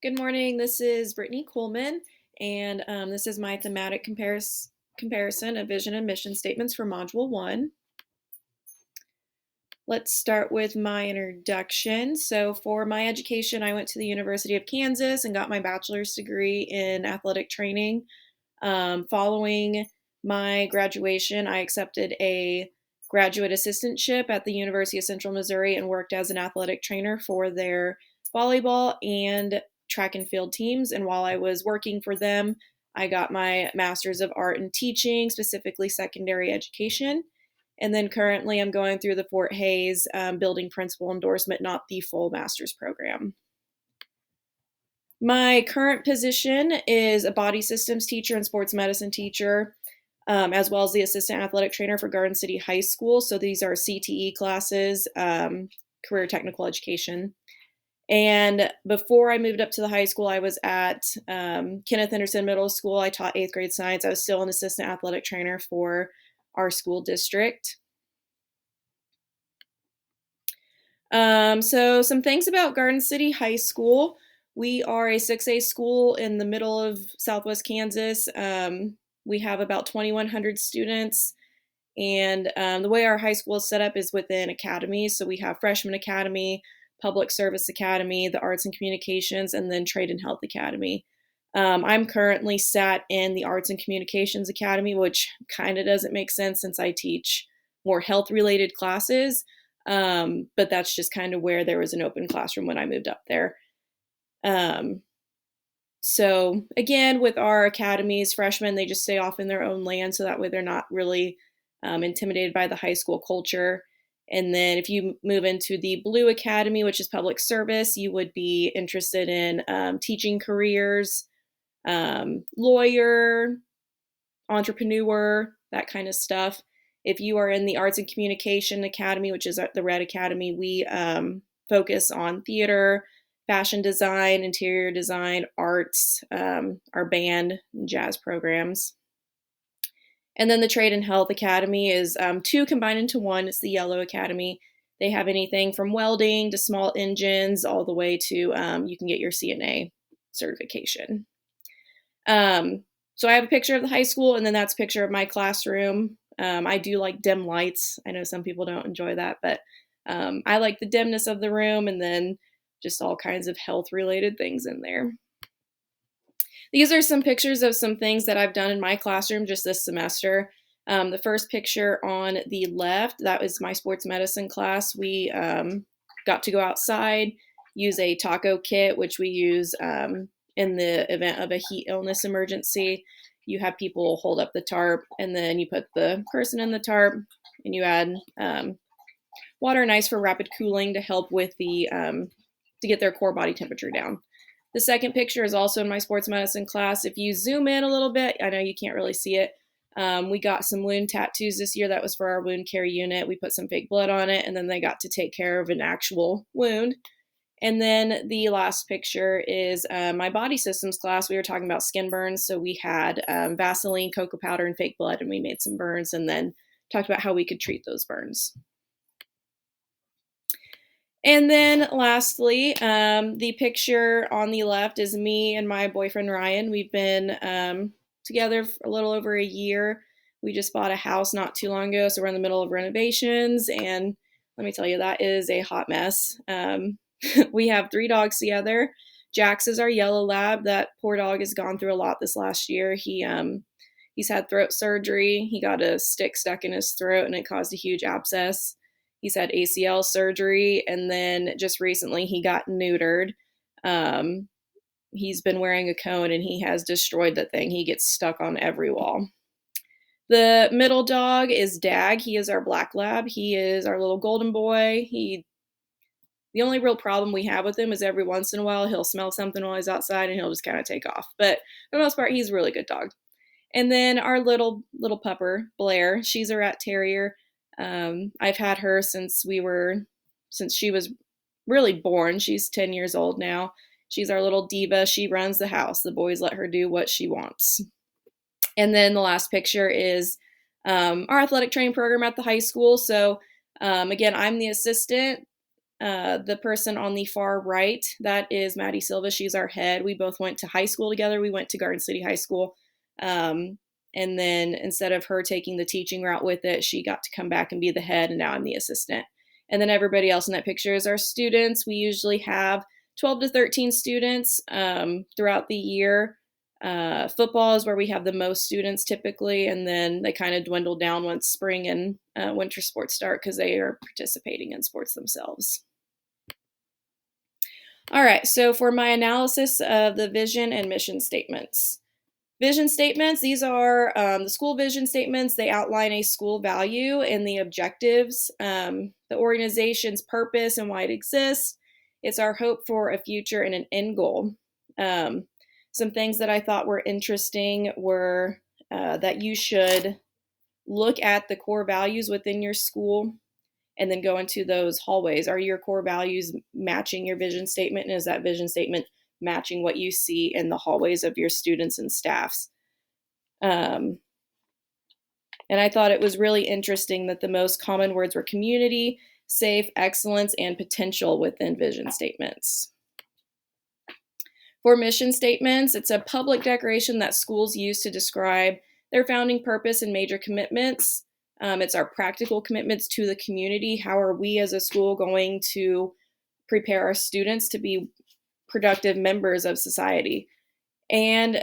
Good morning. This is Brittany Coleman, and this is my thematic comparison of vision and mission statements for Module 1. Let's start with my introduction. So for my education, I went to the University of Kansas and got my bachelor's degree in athletic training. Following my graduation, I accepted a graduate assistantship at the University of Central Missouri and worked as an athletic trainer for their volleyball and track and field teams. And while I was working for them, I got my Master's of Art in Teaching, specifically secondary education. And then currently I'm going through the Fort Hays building principal endorsement, not the full master's program. My current position is a body systems teacher and sports medicine teacher, as well as the assistant athletic trainer for Garden City High School. So these are CTE classes, career technical education. And before I moved up to the high school, I was at Kenneth Henderson Middle School. I taught 8th grade science. I was still an assistant athletic trainer for our school district. So some things about Garden City High School. We are a 6A school in the middle of Southwest Kansas. We have about 2,100 students. And the way our high school is set up is within academies. So we have Freshman Academy, Public Service Academy, the Arts and Communications, and then Trade and Health Academy. I'm currently sat in the Arts and Communications Academy, which kind of doesn't make sense since I teach more health-related classes. But that's just kind of where there was an open classroom when I moved up there. So again, with our academies, freshmen, they just stay off in their own land. So that way they're not really intimidated by the high school culture. And then if you move into the Blue Academy, which is public service, you would be interested in teaching careers, lawyer, entrepreneur, that kind of stuff. If you are in the Arts and Communication Academy, which is the Red Academy, we focus on theater, fashion design, interior design, arts, our band, and jazz programs. And then the Trade and Health Academy is two combined into one. It's the Yellow Academy. They have anything from welding to small engines all the way to you can get your CNA certification. So I have a picture of the high school, and then that's a picture of my classroom. I do like dim lights. I know some people don't enjoy that, but I like the dimness of the room and then just all kinds of health-related things in there. These are some pictures of some things that I've done in my classroom just this semester. The first picture on the left, that was my sports medicine class. We got to go outside, use a taco kit, which we use in the event of a heat illness emergency. You have people hold up the tarp, and then you put the person in the tarp, and you add water and ice for rapid cooling to help with the to get their core body temperature down. The second picture is also in my sports medicine class. If you zoom in a little bit, I know you can't really see it. We got some wound tattoos this year. That was for our wound care unit. We put some fake blood on it, and then they got to take care of an actual wound. And then the last picture is my body systems class. We were talking about skin burns. So we had Vaseline, cocoa powder, and fake blood, and we made some burns and then talked about how we could treat those burns. And then lastly, the picture on the left is me and my boyfriend, Ryan. We've been together for a little over a year. We just bought a house not too long ago, so we're in the middle of renovations. And let me tell you, that is a hot mess. We have 3 dogs together. Jax is our yellow lab. That poor dog has gone through a lot this last year. He's had throat surgery. He got a stick stuck in his throat, and it caused a huge abscess. He's had ACL surgery, and then just recently he got neutered. He's been wearing a cone, and he has destroyed the thing. He gets stuck on every wall. The middle dog is Dag. He is our black lab. He is our little golden boy. The only real problem we have with him is every once in a while he'll smell something while he's outside, and he'll just kind of take off. But for the most part, he's a really good dog. And then our little pupper, Blair, she's a rat terrier. I've had her since she was really born. She's 10 years old now. She's our little diva. She runs the house. The boys let her do what she wants. And then the last picture is our athletic training program at the high school. So again, I'm the assistant. The person on the far right, that is Maddie Silva. She's our head. We both went to high school together. We went to Garden City High School. And then instead of her taking the teaching route with it, she got to come back and be the head, and now I'm the assistant. And then everybody else in that picture is our students. We usually have 12 to 13 students throughout the year. Football is where we have the most students typically, and then they kind of dwindle down once spring and winter sports start because they are participating in sports themselves. All right, so for my analysis of the vision and mission statements. Vision statements, these are the school vision statements. They outline a school value and the objectives, the organization's purpose and why it exists. It's our hope for a future and an end goal. Some things that I thought were interesting were that you should look at the core values within your school and then go into those hallways. Are your core values matching your vision statement? And is that vision statement matching what you see in the hallways of your students and staffs? And I thought it was really interesting that the most common words were community, safe, excellence, and potential within vision statements. For mission statements, it's a public declaration that schools use to describe their founding purpose and major commitments. It's our practical commitments to the community. How are we as a school going to prepare our students to be productive members of society? And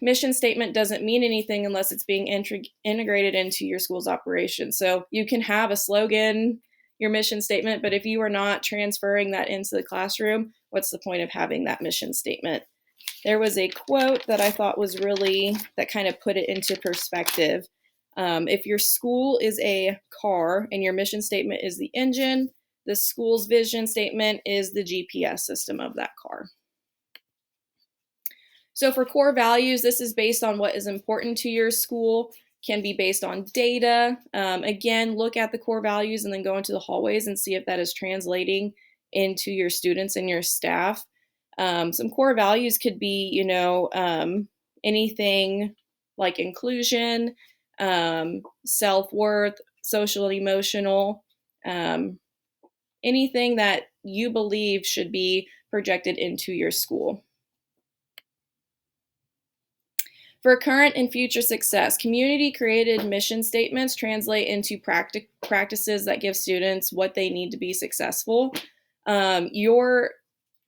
mission statement doesn't mean anything unless it's being integrated into your school's operation. So you can have a slogan, your mission statement, but if you are not transferring that into the classroom, what's the point of having that mission statement? There was a quote that I thought was that kind of put it into perspective. If your school is a car and your mission statement is the engine, the school's vision statement is the GPS system of that car. So for core values, this is based on what is important to your school, can be based on data. Again, look at the core values and then go into the hallways and see if that is translating into your students and your staff. Some core values could be, anything like inclusion, self-worth, social and emotional, anything that you believe should be projected into your school. For current and future success, community-created mission statements translate into practices that give students what they need to be successful. Your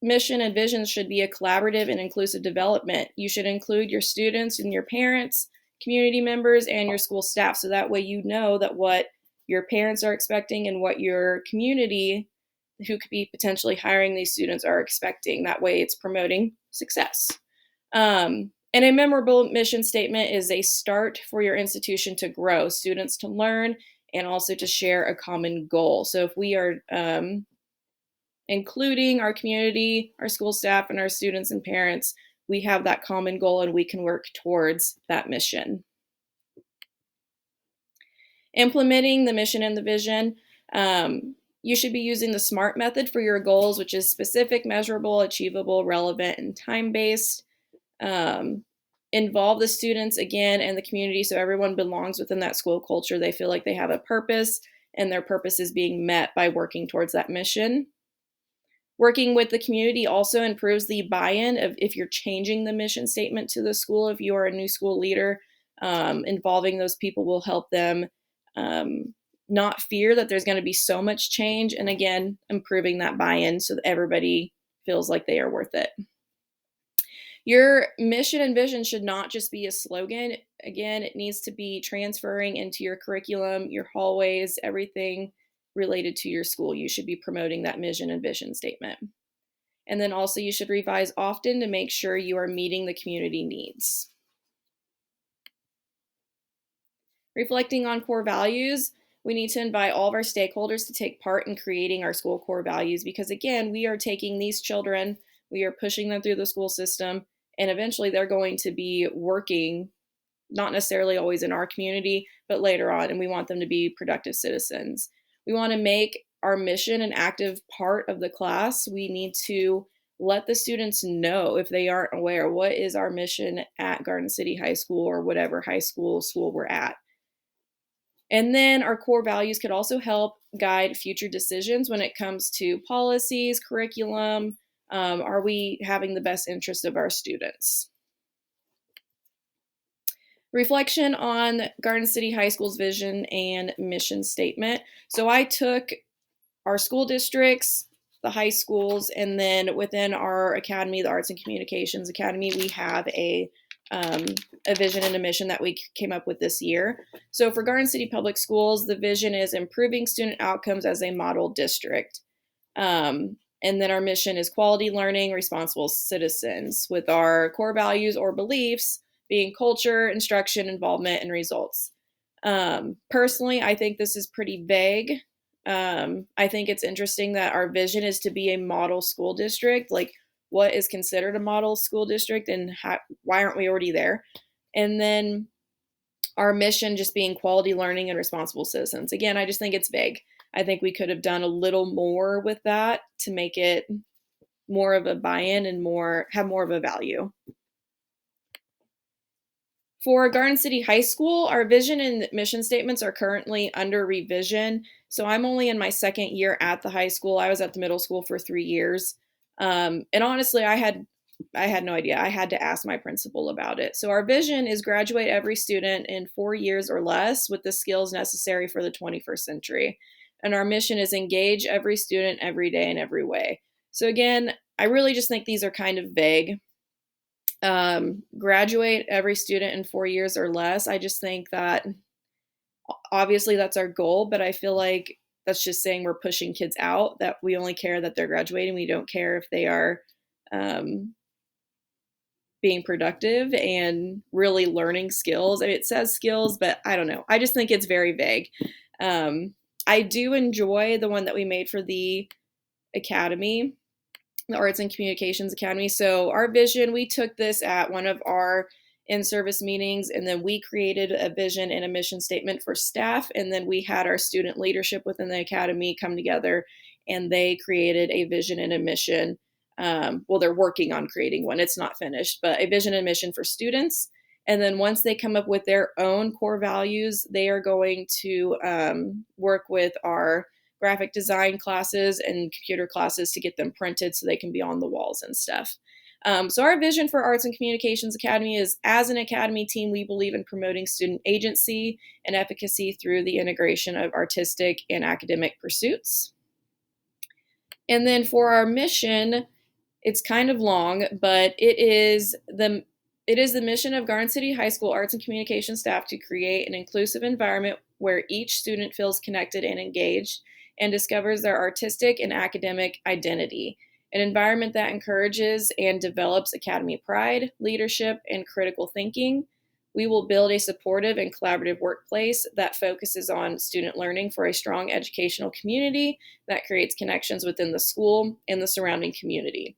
mission and vision should be a collaborative and inclusive development. You should include your students and your parents, community members, and your school staff, so that way you know that what your parents are expecting and what your community, who could be potentially hiring these students, are expecting. That way it's promoting success. And a memorable mission statement is a start for your institution to grow, students to learn, and also to share a common goal. So if we are including our community, our school staff, and our students and parents, we have that common goal and we can work towards that mission. Implementing the mission and the vision. You should be using the SMART method for your goals, which is specific, measurable, achievable, relevant, and time-based. Involve the students again and the community so everyone belongs within that school culture. They feel like they have a purpose and their purpose is being met by working towards that mission. Working with the community also improves the buy-in of if you're changing the mission statement to the school. If you are a new school leader, involving those people will help them not fear that there's going to be so much change, and again, improving that buy-in so that everybody feels like they are worth it. Your mission and vision should not just be a slogan. Again, it needs to be transferring into your curriculum, your hallways, everything related to your school. You should be promoting that mission and vision statement. And then also you should revise often to make sure you are meeting the community needs. Reflecting on core values, we need to invite all of our stakeholders to take part in creating our school core values, because again, we are taking these children, we are pushing them through the school system, and eventually they're going to be working, not necessarily always in our community, but later on, and we want them to be productive citizens. We want to make our mission an active part of the class. We need to let the students know, if they aren't aware, what is our mission at Garden City High School or whatever high school we're at. And then our core values could also help guide future decisions when it comes to policies, curriculum. Are we having the best interest of our students? Reflection on Garden City High School's vision and mission statement. So I took our school districts, the high schools, and then within our academy, the Arts and Communications Academy, we have um, a vision and a mission that we came up with this year. So for Garden City Public Schools, the vision is improving student outcomes as a model district. And then our mission is quality learning, responsible citizens, with our core values or beliefs being culture, instruction, involvement, and results. Personally, I think this is pretty vague. I think it's interesting that our vision is to be a model school district. Like, what is considered a model school district, and why aren't we already there? And then our mission just being quality learning and responsible citizens. Again, I just think it's vague. I think we could have done a little more with that to make it more of a buy-in and have more of a value. For Garden City High School, our vision and mission statements are currently under revision. So I'm only in my second year at the high school. I was at the middle school for 3 years. And honestly, I had no idea. I had to ask my principal about it. So our vision is graduate every student in 4 years or less with the skills necessary for the 21st century. And our mission is engage every student every day in every way. So again, I really just think these are kind of vague. Graduate every student in 4 years or less. I just think that obviously that's our goal, but I feel like that's just saying we're pushing kids out, that we only care that they're graduating. We don't care if they are being productive and really learning skills. I mean, it says skills, but I don't know. I just think it's very vague. I do enjoy the one that we made for the academy, the Arts and Communications Academy. So our vision, we took this at one of our in-service meetings, and then we created a vision and a mission statement for staff. And then we had our student leadership within the academy come together, and they created a vision and a mission. Well, they're working on creating one. It's not finished, but a vision and mission for students. And then once they come up with their own core values, they are going to work with our graphic design classes and computer classes to get them printed so they can be on the walls and stuff. So our vision for Arts and Communications Academy is, as an academy team, we believe in promoting student agency and efficacy through the integration of artistic and academic pursuits. And then for our mission, it's kind of long, but it is the mission of Garden City High School Arts and Communication staff to create an inclusive environment where each student feels connected and engaged and discovers their artistic and academic identity. An environment that encourages and develops academy pride, leadership, and critical thinking. We will build a supportive and collaborative workplace that focuses on student learning for a strong educational community that creates connections within the school and the surrounding community.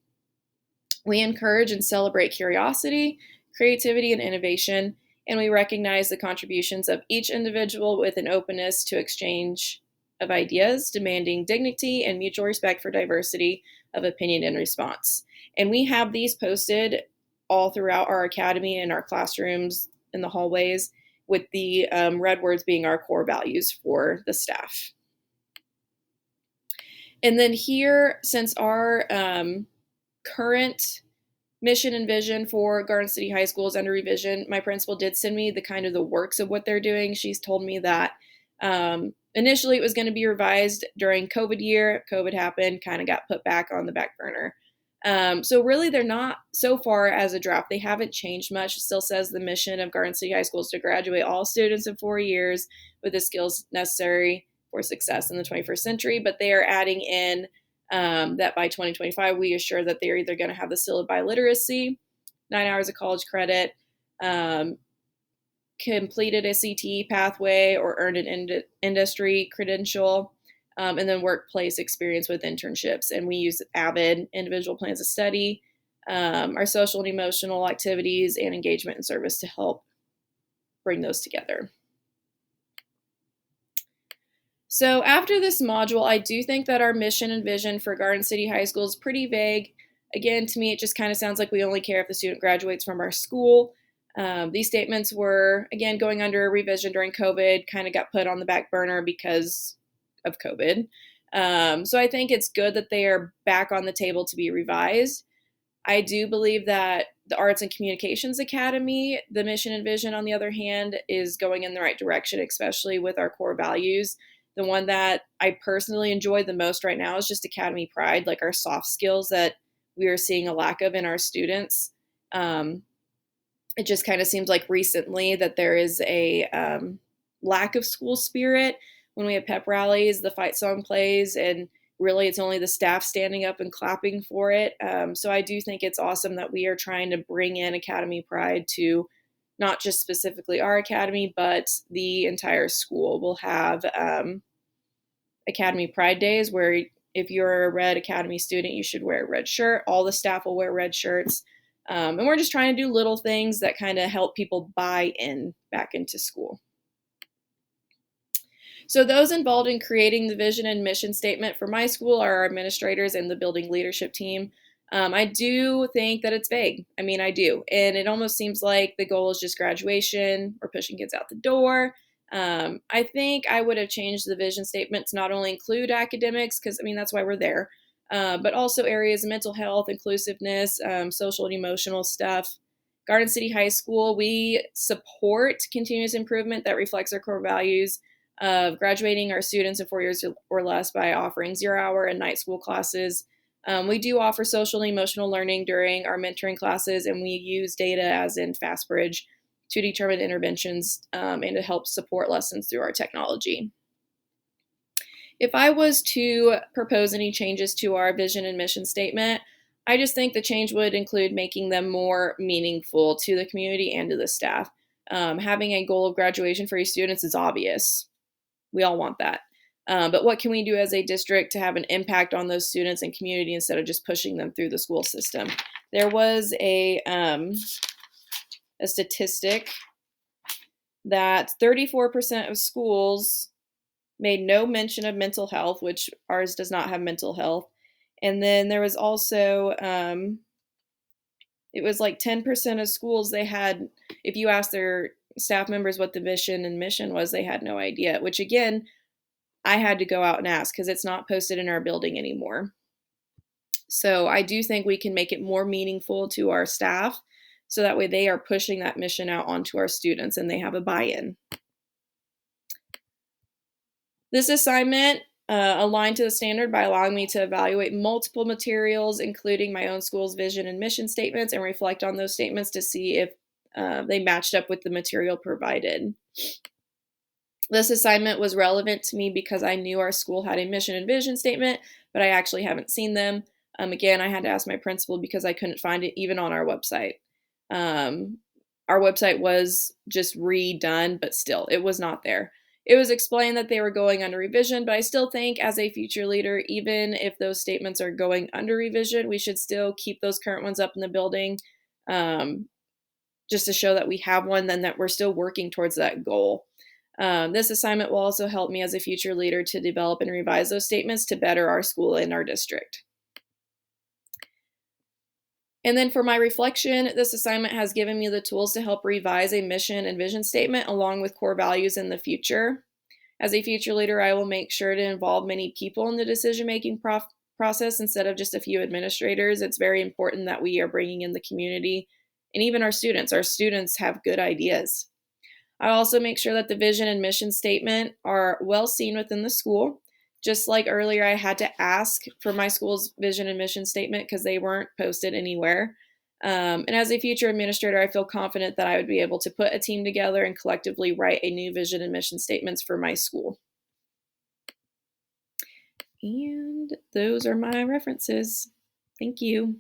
We encourage and celebrate curiosity, creativity, and innovation, and we recognize the contributions of each individual with an openness to exchange of ideas, demanding dignity and mutual respect for diversity of opinion and response. And we have these posted all throughout our academy and our classrooms in the hallways, with the red words being our core values for the staff. And then here, since our current mission and vision for Garden City High School is under revision, my principal did send me the kind of the works of what they're doing. She's told me that initially it was going to be revised during COVID year. COVID happened, kind of got put back on the back burner. So really, they're not, so far as a draft, they haven't changed much. It still says the mission of Garden City High School is to graduate all students in 4 years with the skills necessary for success in the 21st century, but they are adding in that by 2025, we assure that they're either going to have the syllabi literacy, 9 hours of college credit, completed a CTE pathway, or earned an industry credential, and then workplace experience with internships. And we use AVID, individual plans of study, our social and emotional activities, and engagement and service to help bring those together. So after this module, I do think that our mission and vision for Garden City High School is pretty vague. Again, to me, it just kind of sounds like we only care if the student graduates from our school. These statements were, again, going under revision during COVID, kind of got put on the back burner because of COVID. So I think it's good that they are back on the table to be revised. I do believe that the Arts and Communications Academy, the mission and vision, on the other hand, is going in the right direction, especially with our core values. The one that I personally enjoy the most right now is just Academy Pride, like our soft skills that we are seeing a lack of in our students. It just kind of seems like recently that there is a lack of school spirit. When we have pep rallies, the fight song plays, and really it's only the staff standing up and clapping for it. So I do think it's awesome that we are trying to bring in Academy Pride to not just specifically our academy, but the entire school. We'll have Academy Pride Days where if you're a Red Academy student, you should wear a red shirt. All the staff will wear red shirts. And we're just trying to do little things that kind of help people buy in back into school. So those involved in creating the vision and mission statement for my school are our administrators and the building leadership team. I do think that it's vague. I mean, I do. And it almost seems like the goal is just graduation or pushing kids out the door. I think I would have changed the vision statement to not only include academics, because I mean, that's why we're there, but also areas of mental health, inclusiveness, social and emotional stuff. Garden City High School, we support continuous improvement that reflects our core values of graduating our students in 4 years or less by offering 0-hour and night school classes. We do offer social and emotional learning during our mentoring classes, and we use data as in FastBridge to determine interventions and to help support lessons through our technology. If I was to propose any changes to our vision and mission statement, I just think the change would include making them more meaningful to the community and to the staff. Having a goal of graduation for your students is obvious. We all want that. But what can we do as a district to have an impact on those students and community instead of just pushing them through the school system? There was a statistic that 34% of schools made no mention of mental health, which ours does not have mental health. And then there was also, it was like 10% of schools, they had, if you asked their staff members what the vision and mission was, they had no idea, which again, I had to go out and ask because it's not posted in our building anymore. So I do think we can make it more meaningful to our staff so that way they are pushing that mission out onto our students and they have a buy-in. This assignment aligned to the standard by allowing me to evaluate multiple materials, including my own school's vision and mission statements, and reflect on those statements to see if they matched up with the material provided. This assignment was relevant to me because I knew our school had a mission and vision statement, but I actually haven't seen them. Again, I had to ask my principal because I couldn't find it even on our website. Our website was just redone, but still, it was not there. It was explained that they were going under revision, but I still think as a future leader, even if those statements are going under revision, we should still keep those current ones up in the building just to show that we have one, then that we're still working towards that goal. This assignment will also help me as a future leader to develop and revise those statements to better our school and our district. And then for my reflection, this assignment has given me the tools to help revise a mission and vision statement along with core values in the future. As a future leader, I will make sure to involve many people in the decision-making process instead of just a few administrators. It's very important that we are bringing in the community and even our students. Our students have good ideas. I also make sure that the vision and mission statement are well seen within the school. Just like earlier, I had to ask for my school's vision and mission statement because they weren't posted anywhere. And as a future administrator, I feel confident that I would be able to put a team together and collectively write a new vision and mission statements for my school. And those are my references. Thank you.